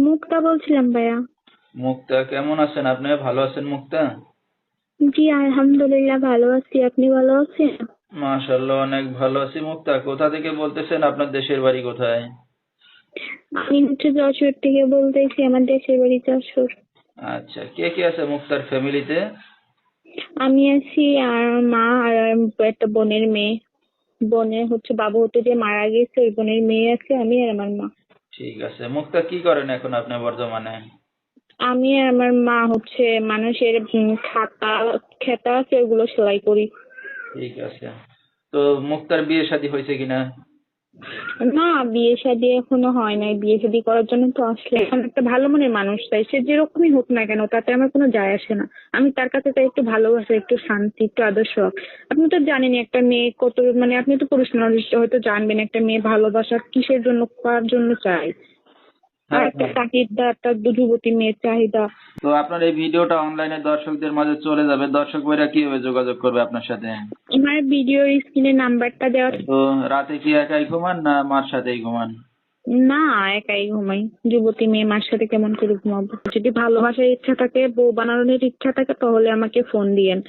মুক্তা বলছিলাম ভাইয়া। মুক্তা, কেমন আছেন আপনি? ভালো আছেন মুক্তা? জি আলহামদুলিল্লাহ ভালো আছি, আপনি ভালো আছেন? মাশাআল্লাহ, অনেক ভালো আছি। মুক্তা, কোথা থেকে বলতেছেন? আপনার দেশের বাড়ি কোথায়? আমি যশোর থেকে বলতেছি, আমার দেশের বাড়ি যশোর। আচ্ছা, কে কে আছে মুক্তার ফ্যামিলিতে? আমি আছি আর মা আর একটা বোনের মেয়ে। বোনের বাবু যে মারা গেছে, ওই বোনের মেয়ে আছে, আমি আর আমার মা। ঠিক আছে। মুক্তা, কি করেন এখন আপনি বর্তমানে? আমি আর আমার মা মানুষের খাতা খেতা আছে, ওগুলো সেলাই করি। ঠিক আছে। তো মুক্তার বিয়ে শাদী হয়েছে কিনা? না, বিয়ে শাদী এখনো হয় নাই। বিয়ে শাদী করার জন্য তো আসলে এখন একটা ভালো মনের মানুষ চাই, সে যেরকমই হোক না কেন তাতে আমার কোনো যায় আসে না। আমি তার কাছে চাই একটু ভালোবাসা, একটু শান্তি, একটু আদর্শ। আপনি তো জানেনই একটা মেয়ে কত, আপনি তো পুরুষ মানুষ, হয়তো জানবেন একটা মেয়ে ভালোবাসা কিসের জন্য, কার জন্য চাই। আর হ্যাঁ, একটা হ্যাঁ। চাহিদা, একটা যুবতী মেয়ের চাহিদা। তো আপনার এই ভিডিওটা অনলাইনে দর্শকদের মাঝে চলে যাবে, দর্শক ভাইরা কিভাবে যোগাযোগ করবে আপনার সাথে? আমার ভিডিও স্ক্রিনে নাম্বারটা দেওয়া। তো রাতে কি একাই ঘুমান না মার সাথেই ঘুমান? না, একাই ঘুমাই। যুবতী মেয়ে মার সাথে কেমন করে ঘুমাবো? যদি ভালোবাসার ইচ্ছা থাকে, বউ বানানোর ইচ্ছা থাকে, তাহলে আমাকে ফোন দিয়েন।